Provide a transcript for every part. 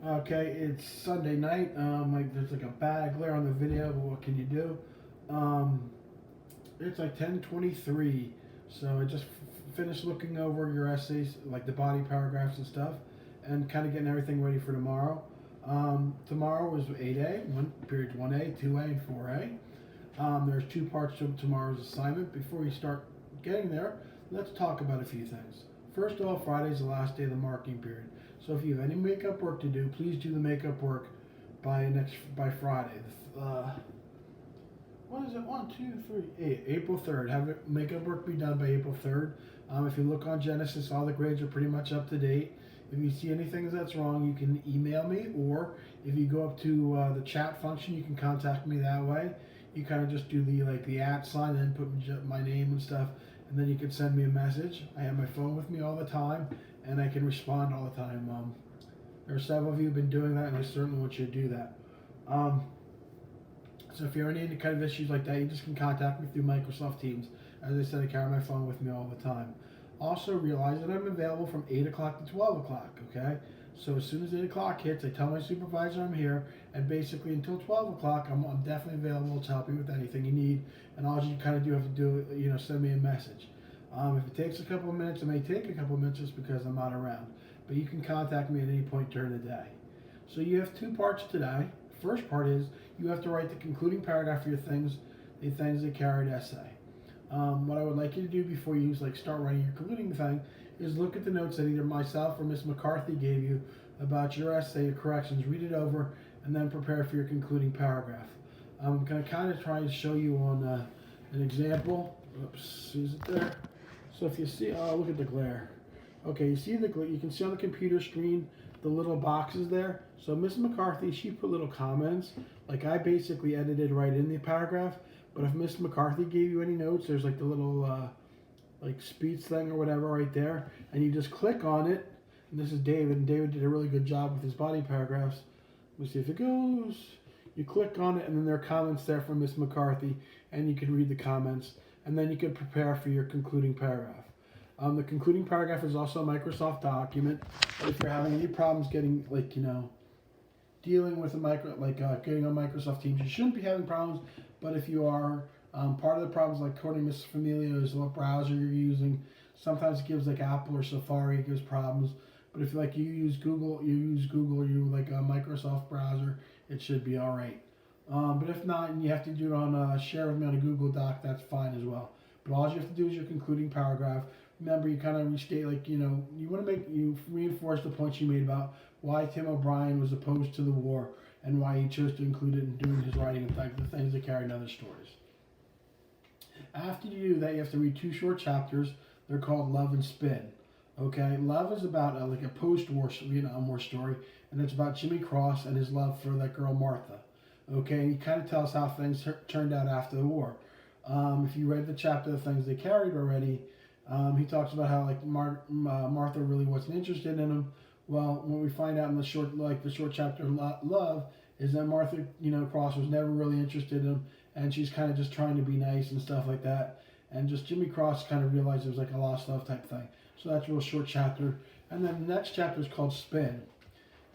Okay, it's Sunday night. There's like a bad glare on the video, but what can you do? Um, it's like 10:23, so I just finished looking over your essays, like the body paragraphs and stuff, and kind of getting everything ready for tomorrow. Tomorrow was 8A, periods 1A, 2A, and 4A. There's two parts to tomorrow's assignment. Before we start getting there, let's talk about a few things. First of all, Friday is the last day of the marking period. So if you have any makeup work to do, please do the makeup work by Friday. What is it? 1, 2, 3, 8. April 3rd. Have it, makeup work be done by April 3rd. If you look on Genesis, all the grades are pretty much up to date. If you see anything that's wrong, you can email me, or if you go up to the chat function, you can contact me that way. You kind of just do the @ sign and put my name and stuff, and then you can send me a message. I have my phone with me all the time, and I can respond all the time. There are several of you who've been doing that, and I certainly want you to do that. So if you have any kind of issues like that, you just can contact me through Microsoft Teams. As I said, I carry my phone with me all the time. Also realize that I'm available from 8 o'clock to 12 o'clock, okay? So as soon as 8 o'clock hits, I tell my supervisor I'm here, and basically until 12 o'clock, I'm definitely available to help you with anything you need, and all you kind of do have to do, send me a message. If it takes a couple of minutes, it may take a couple of minutes just because I'm not around, but you can contact me at any point during the day. So you have two parts today. First part is you have to write the concluding paragraph for the things that carried essay. What I would like you to do before you start writing your concluding thing is look at the notes that either myself or Miss McCarthy gave you about your essay, your corrections, read it over, and then prepare for your concluding paragraph. I'm going to kind of try to show you on an example. Oops, is it there? So if you see, look at the glare. Okay, you see you can see on the computer screen the little boxes there. So Miss McCarthy, she put little comments. Like I basically edited right in the paragraph. But if Miss McCarthy gave you any notes, there's like the little speech thing or whatever right there, and you just click on it. And this is David, and David did a really good job with his body paragraphs. Let me see if it goes. You click on it, and then there are comments there from Miss McCarthy, and you can read the comments, and then you can prepare for your concluding paragraph. The concluding paragraph is also a Microsoft document, but if you're having any problems getting, dealing with getting on Microsoft Teams, you shouldn't be having problems, but if you are, part of the problems, like according to Ms. Familia, is what browser you're using. Sometimes it gives Apple or Safari, it gives problems, but if you use Google, or you like a Microsoft browser, it should be all right. But if not, and you have to do it on share with me on a Google Doc, that's fine as well. But all you have to do is your concluding paragraph. Remember, you kind of restate, you want to you reinforce the points you made about why Tim O'Brien was opposed to the war and why he chose to include it in doing his writing and the things that carry in other stories. After you do that, you have to read two short chapters. They're called Love and Spin. Okay, Love is about a post-war war story, and it's about Jimmy Cross and his love for that girl Martha. Okay, and he kind of tells how things turned out after the war. If you read the chapter of things they carried already, he talks about how Martha really wasn't interested in him. Well, what we find out in the short chapter Love is that Martha, Cross was never really interested in him, and she's kind of just trying to be nice and stuff like that. And just Jimmy Cross kind of realized it was a lost love type thing. So that's a real short chapter. And then the next chapter is called Spin.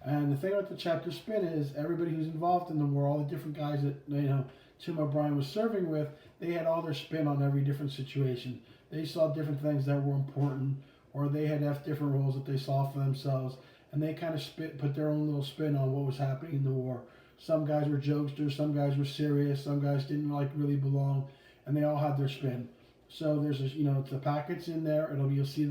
And the thing about the chapter Spin is everybody who's involved in the war, all the different guys that Tim O'Brien was serving with, they had all their spin on every different situation. They saw different things that were important, or they had different roles that they saw for themselves, and they kind of put their own little spin on what was happening in the war. Some guys were jokesters, some guys were serious, some guys didn't really belong, and they all had their spin. So there's the packets in there. You'll see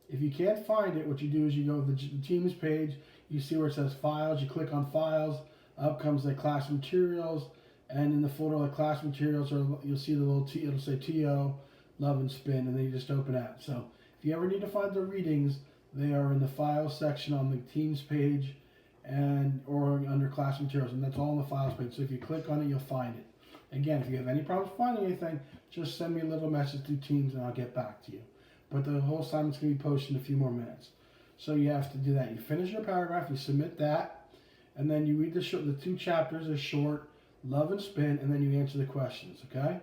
if you can't find it, what you do is you go to the Teams page, you see where it says Files, you click on Files, up comes the class materials, and in the folder of class materials, you'll see the little it'll say TO, Love and Spin, and then you just open that. So if you ever need to find the readings, they are in the Files section on the Teams page, or under class materials, and that's all in the Files page. So if you click on it, you'll find it. Again, if you have any problems finding anything, just send me a little message through Teams, and I'll get back to you. But the whole assignment's going to be posted in a few more minutes. So you have to do that. You finish your paragraph, you submit that, and then you read the two chapters are short, Love and Spin, and then you answer the questions, okay?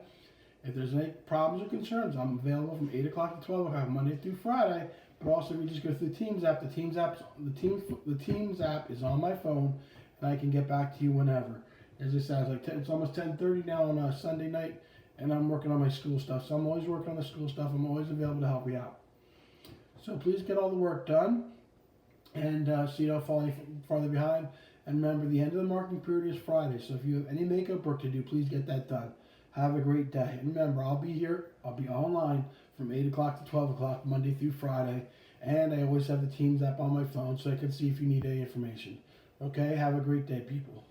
If there's any problems or concerns, I'm available from 8 o'clock to 12 o'clock, Monday through Friday, But also, if you just go through the Teams app, the Teams app is on my phone, and I can get back to you whenever. As I said, it's almost 10:30 now on a Sunday night, and I'm working on my school stuff. So I'm always working on the school stuff. I'm always available to help you out. So please get all the work done, and so you don't fall any farther behind. And remember, the end of the marketing period is Friday. So if you have any makeup work to do, please get that done. Have a great day. And remember, I'll be here. I'll be online from 8 o'clock to 12 o'clock, Monday through Friday. And I always have the Teams app on my phone so I can see if you need any information. Okay? Have a great day, people.